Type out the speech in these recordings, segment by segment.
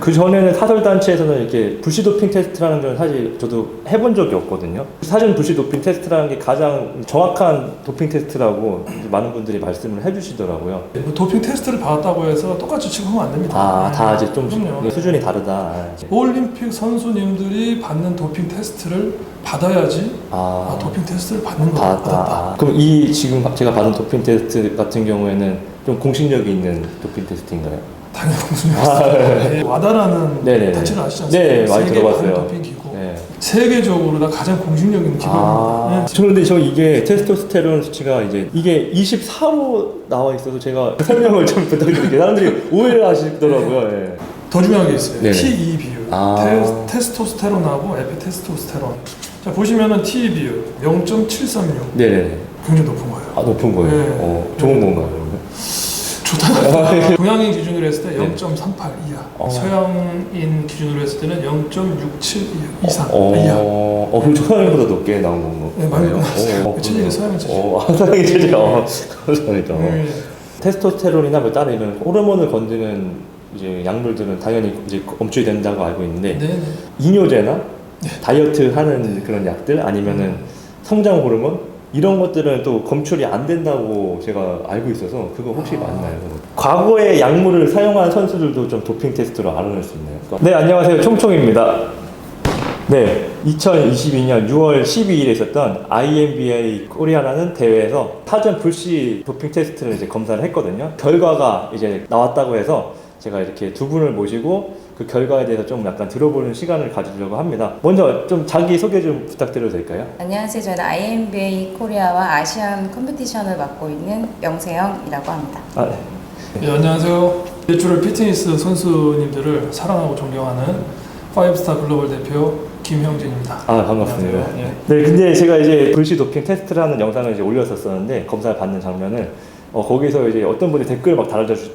그 전에는 사설단체에서는 이렇게 불시 도핑 테스트라는 건 사실 저도 해본 적이 없거든요. 사전 불시 도핑 테스트라는 게 가장 정확한 도핑 테스트라고 많은 분들이 말씀을 해주시더라고요. 도핑 테스트를 받았다고 해서 똑같이 취급하면 안 됩니다. 아, 다 이제 좀 그럼요. 수준이 다르다. 올림픽 선수님들이 받는 도핑 테스트를 받아야지 도핑 테스트를 받는 거다. 받았다. 그럼 이 지금 제가 받은 도핑 테스트 같은 경우에는 좀 공신력이 있는 도핑 테스트인가요? 당연히 공신력. 와다라는 네네네. 단체를 아시지 않습니까? 네, 많이 세계 들어봤어요. 반도핑 기구. 네. 세계적으로 다 가장 공신력 있는 기관입니다. 네. 그런데 저 이게 테스토스테론 수치가 이게 24로 나와 있어서 제가 설명을 좀 부탁드릴게요. 사람들이 오해를 하시더라고요. 네. 더 중요한 게 있어요. 네네. TE 비율. 테스토스테론하고 에피테스토스테론. 자, 보시면은 TE 비율 0.736. 네네. 굉장히 높은 거예요. 아, 높은 거예요? 네. 좋은 건가요? 좋다. 동양인 기준으로 했을 때 네. 0.38 이하. 서양인 기준으로 했을 때는 0.67 이상. 이하. 그럼 서양인보다 높게 나온 건가요? 네, 많이 높았어요. 체질이 서양인 체질. 서양인 체질. 감사합니다. 테스토스테론이나 뭐 다른 이런 호르몬을 건드는 이제 약물들은 당연히 이제 검출이 된다고 알고 있는데 이뇨제나 다이어트 하는 그런 약들 아니면은 성장 호르몬 이런 것들은 또 검출이 안 된다고 제가 알고 있어서 그거 혹시 맞나요? 과거에 약물을 사용한 선수들도 좀 도핑 테스트로 알아낼 수 있나요? 네, 안녕하세요. 총총입니다. 네, 2022년 6월 12일에 있었던 INBA 코리아라는 대회에서 사전 불시 도핑 테스트를 이제 검사를 했거든요. 결과가 이제 나왔다고 해서 제가 이렇게 두 분을 모시고 그 결과에 대해서 좀 약간 들어보는 시간을 가지려고 합니다. 먼저 좀 자기 소개 좀 부탁드려도 될까요? 안녕하세요. 저는 INBA 코리아와 아시안 컴피티션을 맡고 있는 명세영이라고 합니다. 네, 안녕하세요. 내추럴 피트니스 선수님들을 사랑하고 존경하는 5스타 글로벌 대표 김형진입니다. 반갑습니다. 안녕하세요. 네, 근데 제가 이제 불시 도핑 테스트를 하는 영상을 이제 올렸었는데 검사를 받는 장면을 거기서 이제 어떤 분이 댓글 막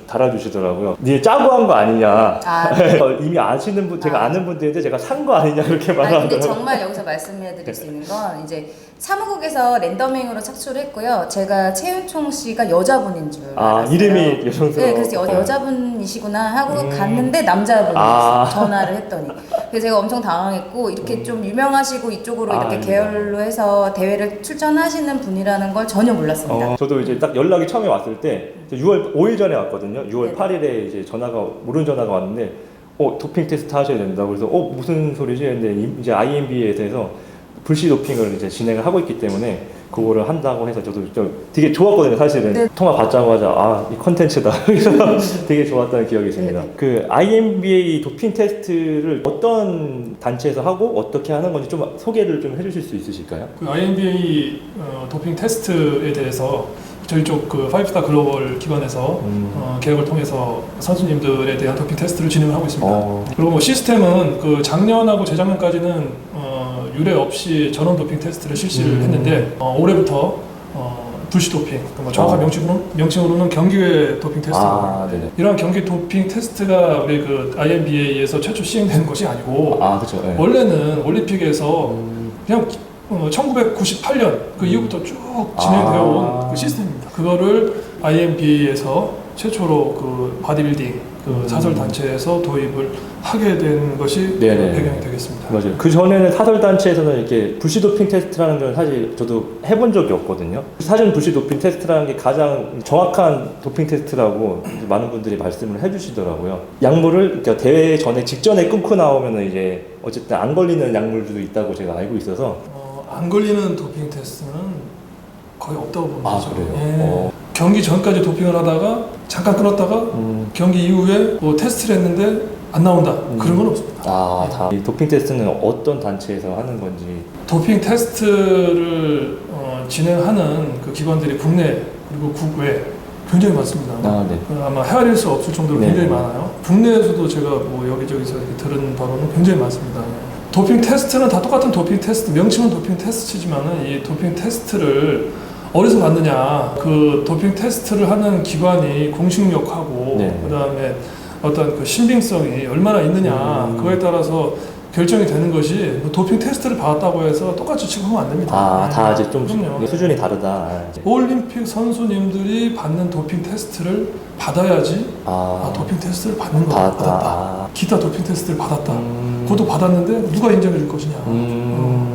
달아주시더라고요. 니 짜고 한 거 아니냐. 이미 아시는 분, 제가 아는 분들인데 제가 산 거 아니냐 그렇게 말하더라고요. 근데 정말 여기서 말씀해드릴 수 있는 건 이제 사무국에서 랜더밍으로 착수를 했고요. 제가 최윤총 씨가 여자분인 줄 알았어요. 이름이 여성스러워. 네, 그래서 여자분이시구나 하고 갔는데 남자분이었어요. 전화를 했더니. 그래서 제가 엄청 당황했고 이렇게 좀 유명하시고 이쪽으로 이렇게 계열로 해서 대회를 출전하시는 분이라는 걸 전혀 몰랐습니다. 저도 이제 딱 연락이 처음에 왔을 때 6월 5일 전에 왔거든요. 6월 8일에 이제 모르는 전화가 왔는데 도핑 테스트 하셔야 된다. 그래서 무슨 소리지? 근데 이제 INBA에서 불시 도핑을 이제 진행을 하고 있기 때문에 그거를 한다고 해서 저도 되게 좋았거든요. 사실은 네. 통화 받자마자 이 컨텐츠다. 그래서 되게 좋았다는 기억이 있습니다. 네. 그 INBA 도핑 테스트를 어떤 단체에서 하고 어떻게 하는 건지 좀 소개를 좀 해주실 수 있으실까요? 그 INBA 도핑 테스트에 대해서 저희 쪽 그 5스타 글로벌 기관에서 계획을 통해서 선수님들에 대한 도핑 테스트를 진행을 하고 있습니다. 그리고 뭐 시스템은 그 작년하고 재작년까지는 유례 없이 전원 도핑 테스트를 실시를 했는데 올해부터 불시 도핑, 그러니까 정확한 명칭으로는 경기외 도핑 테스트입니다. 이러한 경기 도핑 테스트가 우리 그 INBA에서 최초 시행된 것이 아니고 그렇죠. 네. 원래는 올림픽에서 그냥 1998년 그 이후부터 쭉 진행되어 온 그 시스템입니다. 그거를 INBA에서 최초로 그 바디빌딩 그 사설 단체에서 도입을 하게 된 것이 배경이 되겠습니다. 맞아요. 그 전에는 사설 단체에서는 이렇게 불시 도핑 테스트라는 건 사실 저도 해본 적이 없거든요. 사전 불시 도핑 테스트라는 게 가장 정확한 도핑 테스트라고 많은 분들이 말씀을 해주시더라고요. 약물을 그러니까 대회 전에 직전에 끊고 나오면은 이제 어쨌든 안 걸리는 약물들도 있다고 제가 알고 있어서 안 걸리는 도핑 테스트는 거의 없다고 보면 되죠. 그래요? 경기 전까지 도핑을 하다가 잠깐 끊었다가 경기 이후에 뭐 테스트를 했는데 안 나온다. 그런 건 없습니다. 이 도핑 테스트는 어떤 단체에서 하는 건지. 도핑 테스트를 진행하는 그 기관들이 국내 그리고 국외 굉장히 많습니다. 아마 헤아릴 수 없을 정도로 굉장히 많아요. 국내에서도 제가 뭐 여기저기서 이렇게 들은 바로는 굉장히 많습니다. 도핑 테스트는 다 똑같은 도핑 테스트, 명칭은 도핑 테스트지만은 이 도핑 테스트를 어디서 받느냐, 그 도핑 테스트를 하는 기관이 공신력하고 그다음에 어떤 그 신빙성이 얼마나 있느냐, 그거에 따라서 결정이 되는 것이 뭐 도핑 테스트를 받았다고 해서 똑같이 취급하면 안 됩니다. 다 이제 좀 그럼요. 수준이 다르다. 이제. 올림픽 선수님들이 받는 도핑 테스트를 받아야지 도핑 테스트를 받는 거 받았다. 기타 도핑 테스트를 받았다. 그것도 받았는데 누가 인정해 줄 것이냐.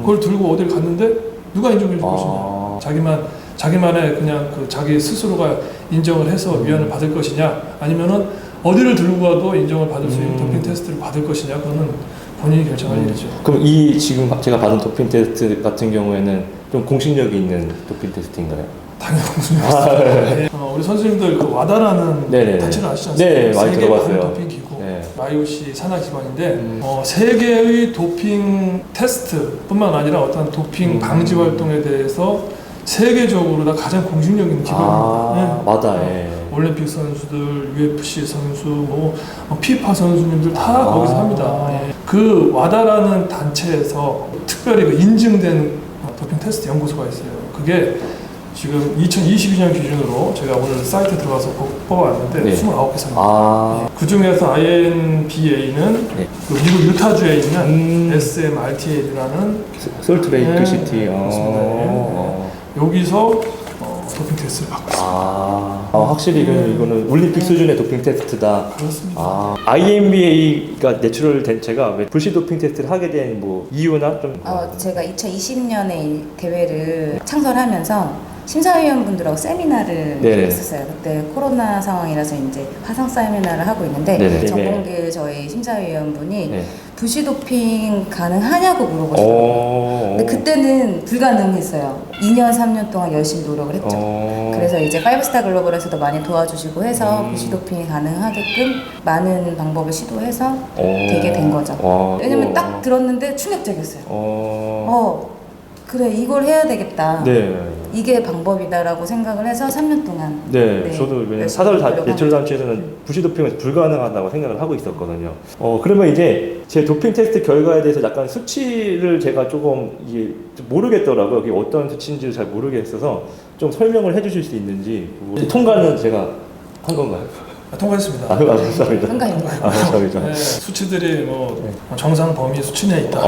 그걸 들고 어딜 갔는데 누가 인정해 줄 것이냐. 자기만의 그냥 그 자기 스스로가 인정을 해서 위안을 받을 것이냐, 아니면은 어디를 들고 가도 인정을 받을 수 있는 도핑 테스트를 받을 것이냐, 그거는 본인이 결정할 일이죠. 그럼 이 지금 제가 받은 도핑 테스트 같은 경우에는 좀 공신력이 있는 도핑 테스트인가요? 당연히 공신력이죠. 우리 선생님들 그 와다라는 단체를 아시지 않습니까? 네, 많이 들어봤어요. 도핑 기구, IOC 산하 기관인데 세계의 도핑 테스트뿐만 아니라 어떤 도핑 방지 활동에 대해서 세계적으로 다 가장 공신력 있는 기관입니다. 맞아. 올림픽 선수들, UFC 선수, 피파 선수님들 다 거기서 합니다. 그 와다라는 단체에서 특별히 그 인증된 도핑 테스트 연구소가 있어요. 그게 지금 2022년 기준으로 제가 오늘 사이트에 들어가서 뽑아왔는데 29개사입니다. 그 중에서 INBA는 그 미국 유타주에 있는 SMRTA라는 솔트레이크 시티. 여기서 도핑 테스트를 받고 있습니다. 확실히 이거는 올림픽 수준의 도핑 테스트다. 그렇습니다. INBA가 내추럴 단체가 왜 불시 도핑 테스트를 하게 된 뭐 이유나 좀? 제가 2020년에 대회를 창설하면서 심사위원분들하고 세미나를 했었어요. 그때 코로나 상황이라서 이제 화상 세미나를 하고 있는데 정봉길 저희 심사위원분이 불시 도핑 가능하냐고 물어보시더라고요. 근데 그때는 불가능했어요. 2년, 3년 동안 열심히 노력을 했죠. 그래서 이제 파이브스타 글로벌에서도 많이 도와주시고 해서 불시 도핑이 가능하게끔 많은 방법을 시도해서 되게 된 거죠. 왜냐면 딱 들었는데 충격적이었어요. 그래, 이걸 해야 되겠다. 이게 방법이다라고 생각을 해서 3년 동안. 저도 왜냐면 사설 내추럴 단체에서는 불시 도핑은 불가능하다고 생각을 하고 있었거든요. 그러면 이제 제 도핑 테스트 결과에 대해서 약간 수치를 제가 조금 이게 좀 모르겠더라고요. 이게 어떤 수치인지를 잘 모르겠어서 좀 설명을 해주실 수 있는지. 통과는 제가 한 건가요? 통과했습니다. 감사합니다. 감사합니다. 수치들이 정상 범위 수치 내에 있다.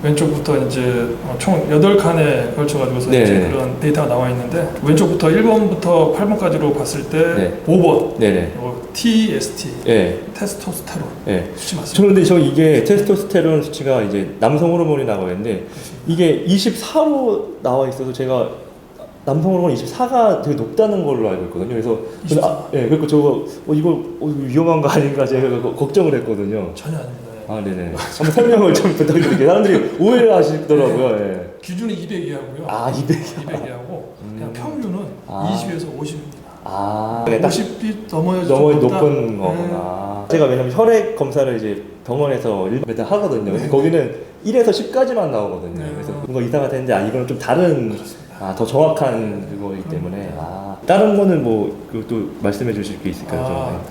왼쪽부터 이제 총 8칸에 걸쳐가지고서 이제 그런 데이터가 나와 있는데, 왼쪽부터 1번부터 8번까지로 봤을 때 5번 TST 테스토스테론 수치 맞습니다. 그런데 저 이게 테스토스테론 수치가 이제 남성 호르몬이라고 했는데 이게 24로 나와 있어서 제가 남성 호르몬 24가 되게 높다는 걸로 알고 있거든요. 그래서 그러니까 저거 이거 위험한 거 아닌가 제가 걱정을 했거든요. 전혀 아닙니다. 네네. 한번 설명을 좀 부탁드릴게요. 사람들이 오해를 하시더라고요. 기준이 200이하고요. 200이하고 그냥 평균은 20에서 50입니다. 50이 넘어야 높은 거구나. 제가 왜냐면 혈액 검사를 이제 병원에서 일반 하거든요. 근데 거기는 1에서 10까지만 나오거든요. 그래서 뭔가 이상하다 했는데 이거는 좀 다른 더 정확한 그거이기 때문에 다른 거는 뭐 그것도 말씀해 주실 게 있을까요?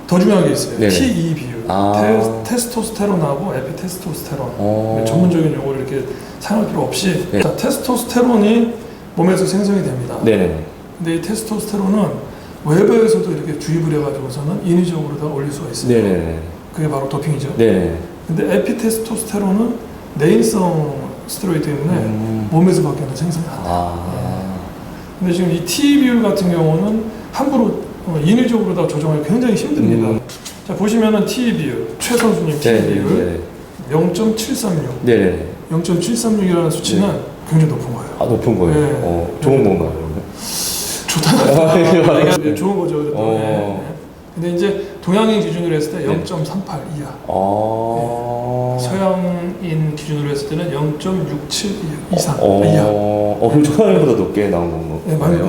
더 중요한 게 있어요. T2 비율. 테스토스테론하고 에피테스토스테론. 전문적인 용어를 이렇게 사용할 필요 없이 자, 테스토스테론이 몸에서 생성이 됩니다. 근데 이 테스토스테론은 외부에서도 이렇게 주입을 해가지고서는 인위적으로 다 올릴 수가 있어요. 그게 바로 도핑이죠. 근데 에피테스토스테론은 내인성 스테로이드 때문에 몸에서밖에는 생성이 안 돼요. 근데 지금 이 T 비율 같은 경우는 함부로 인위적으로 다 조정하기 굉장히 힘듭니다. 자, 보시면은 T 비율, 최 선수님 T 비율 0.736. 0.736이라는 수치는 굉장히 높은 거예요. 높은 거예요? 좋은 건가요? 좋다. 좋은 거죠. 근데 이제 동양인 기준으로 했을 때 0.38 이하. 서양인 기준으로 했을 때는 0.67 이상 이하. 그럼 서양인보다 높게 나온 건가요? 네, 많이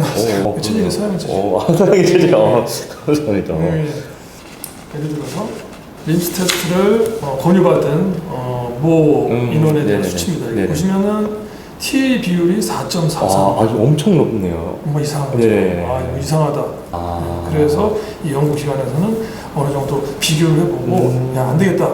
체질이 서양인 체질. 서양인 체질. 감사합니다. 예를 들어서 림스 테스트를 권유받은 모 인원에 대한 수치입니다. 보시면은 T 비율이 4.43. 엄청 높네요. 뭔가 이상한 거죠. 이거 이상하다. 그래서 이 연구기관에서는 어느 정도 비교를 해보고 야, 안 되겠다.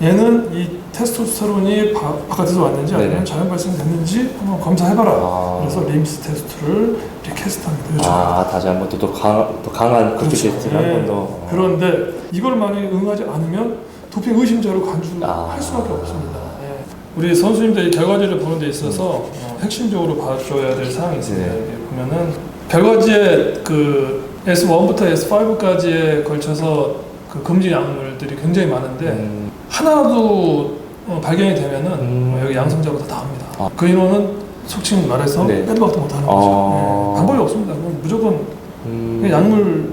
얘는 이 테스토스테론이 바깥에서 왔는지 아니면 자연 발생됐는지 한번 검사해봐라. 그래서 림스 테스트를 이렇게 테스트합니다. 다시 한번 또 강한 도핑 테스트를 한 번 더. 그런데 이걸 만약에 응하지 않으면 도핑 의심자로 간주할 수밖에 없습니다. 예. 우리 선수님들이 결과지를 보는 데 있어서 핵심적으로 봐줘야 될 사항이 있습니다. 네. 여기 보면은 결과지에 그 S1부터 S5까지에 걸쳐서 그 금지 약물들이 굉장히 많은데 하나도 발견이 되면은 여기 양성자보다 다 합니다. 그 인원은 속칭 말해서 네. 빼도 박도 못하는 거죠. 네. 방법이 없습니다. 그건 무조건 그냥 약물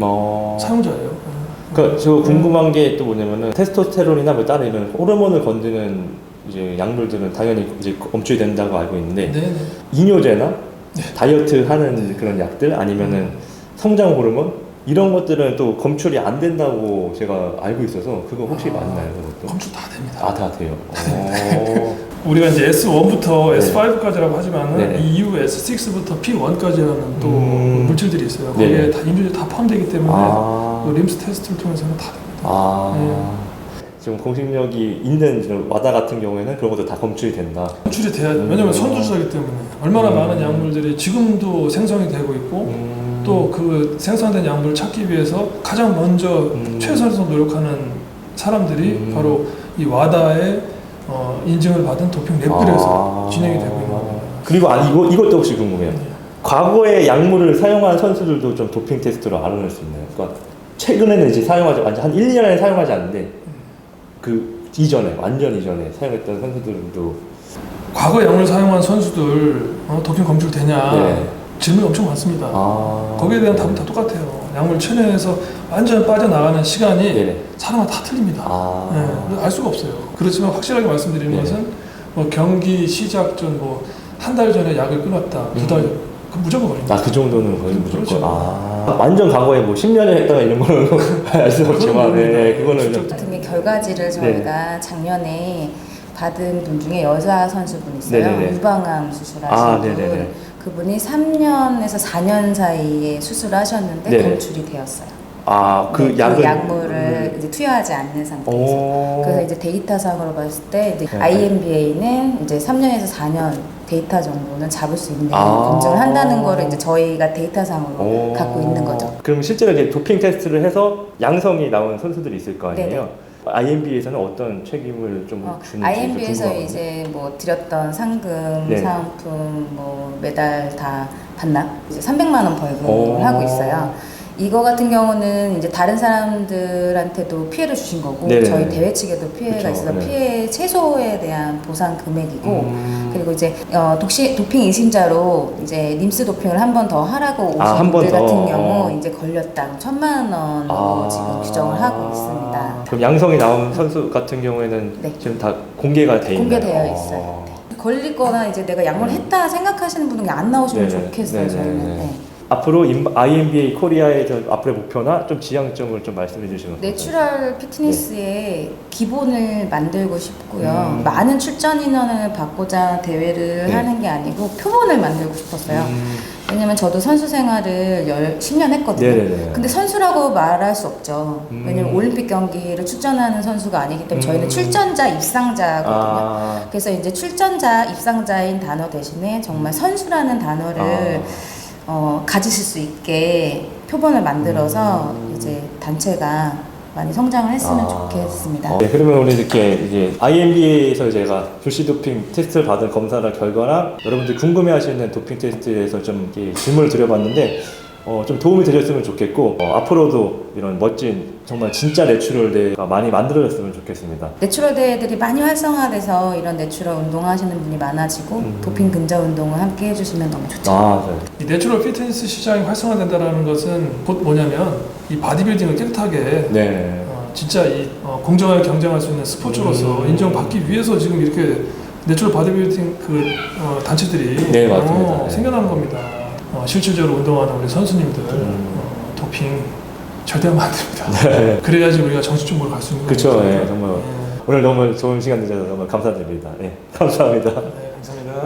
사용자예요. 그러니까 저 궁금한 게 또 뭐냐면은 테스토스테론이나 뭐 다른 이런 호르몬을 건드는 이제 약물들은 당연히 이제 검출이 된다고 알고 있는데 네네. 이뇨제나 네. 다이어트 하는 그런 약들 아니면은 성장 호르몬 이런 것들은 또 검출이 안 된다고 제가 알고 있어서 그거 혹시 맞나요? 그것도? 검출 다 됩니다. 아, 다 돼요. 우리가 이제 S1부터 네. S5까지라고 하지만은 네네. 이 이후 S6부터 P1까지라는 또 물질들이 있어요. 거기에 네네. 다 이미지 다 포함되기 때문에 그 림스 테스트를 통해서는 다 됩니다. 지금 공식력이 있는 이런 와다 같은 경우에는 그런 것도 다 검출이 된다. 검출이 돼야 돼요. 왜냐면 선두주자이기 때문에 얼마나 많은 약물들이 지금도 생성이 되고 있고 또 그 생성된 약물을 찾기 위해서 가장 먼저 최선에서 노력하는 사람들이 바로 이 와다의 인증을 받은 도핑 랩들에서 진행이 되고 있는 겁니다. 그리고 이것도 혹시 궁금해요. 과거에 약물을 사용한 선수들도 좀 도핑 테스트로 알아낼 수 있나요? 그러니까 최근에는 이제 사용하지 한 1, 2년에 사용하지 않는데 그 이전에 완전 이전에 사용했던 선수들도 과거 약물 사용한 선수들 도핑 검출되냐 네. 질문이 엄청 많습니다. 거기에 대한 답은 다 똑같아요. 약물 체내에서 완전 빠져나가는 시간이 네네. 사람마다 다 틀립니다. 네, 알 수가 없어요. 그렇지만 확실하게 말씀드리는 네네. 것은 뭐 경기 시작 전 뭐 한 달 전에 약을 끊었다, 두 달 전, 그럼 무조건 걸립니다. 그 정도는 거의 무조건. 그렇죠. 완전 과거에 뭐 10년에 했다가 이런 거는 알 수 없지만, 네, 그거는 좀. 같은 게 결과지를 저희가 작년에 받은 분 중에 여자 선수분 있어요. 네네네. 유방암 수술하신 분. 네네네. 그분이 3년에서 4년 사이에 수술하셨는데 네네. 검출이 되었어요. 그 네, 약은. 그 약물을 이제 투여하지 않는 상태에서. 그래서 이제 데이터상으로 봤을 때 이제 네. IMBA는 이제 3년에서 4년 데이터 정도는 잡을 수 있는 검증을 한다는 거를 이제 저희가 데이터상으로 갖고 있는 거죠. 그럼 실제로 이제 도핑 테스트를 해서 양성이 나온 선수들이 있을 거 아니에요? 네네. IMB에서는 어떤 책임을 좀 주는지 IMB에서 궁금하거든요. 이제 뭐 드렸던 상금, 네. 사은품, 뭐 메달 다 반납, 이제 300만 원 벌금을 하고 있어요. 이거 같은 경우는 이제 다른 사람들한테도 피해를 주신 거고 네네. 저희 대회 측에도 피해가 그쵸, 있어서 네. 피해 최소에 대한 보상 금액이고 그리고 이제 도핑 의심자로 이제 림스 도핑을 한 번 더 하라고 오신 한번 분들 더. 같은 경우 이제 걸렸다 1,000만 원으로 지금 규정을 하고 있습니다. 그럼 양성이 나온 선수 같은 경우에는 네. 지금 다 공개가 돼 있나요? 공개되어 있어요. 걸리거나 이제 내가 약물을 했다 생각하시는 분은 그냥 안 나오시면 네네. 좋겠어요. 네네. 저는. 네. 앞으로 IMBA 코리아의 좀 앞으로의 목표나 좀 지향점을 좀 말씀해 주시면 내추럴 피트니스의 기본을 만들고 싶고요. 많은 출전 인원을 받고자 대회를 네. 하는 게 아니고 표본을 만들고 싶었어요. 왜냐면 저도 선수 생활을 10년 했거든요. 네네네. 근데 선수라고 말할 수 없죠. 왜냐면 올림픽 경기를 출전하는 선수가 아니기 때문에 저희는 출전자, 입상자거든요. 그래서 이제 출전자, 입상자인 단어 대신에 정말 선수라는 단어를 가지실 수 있게 표본을 만들어서 이제 단체가 많이 성장을 했으면 좋겠습니다. 네, 그러면 오늘 이렇게 이제 IMBA에서 제가 불시 도핑 테스트를 받은 검사의 결과랑 여러분들이 궁금해하시는 도핑 테스트에서 좀 이렇게 질문을 드려봤는데 좀 도움이 되셨으면 좋겠고 앞으로도 이런 멋진 정말 진짜 내추럴 대회가 많이 만들어졌으면 좋겠습니다. 내추럴 대회들이 많이 활성화돼서 이런 내추럴 운동하시는 분이 많아지고 도핑 근절 운동을 함께 해주시면 너무 좋죠. 네. 이 내추럴 피트니스 시장이 활성화된다는 것은 곧 뭐냐면 이 바디빌딩을 깨끗하게 네. 진짜 이 공정하게 경쟁할 수 있는 스포츠로서 인정받기 위해서 지금 이렇게 내추럴 바디빌딩 단체들이 네, 맞습니다. 네. 생겨나는 겁니다. 실질적으로 운동하는 우리 선수님들 도핑 절대 하면 안 됩니다. 네. 그래야지 우리가 정식적으로 갈 수 있는 거죠. 그렇죠. 네, 정말 오늘 너무 좋은 시간 되셔서 정말 감사드립니다. 네, 감사합니다. 네, 감사합니다.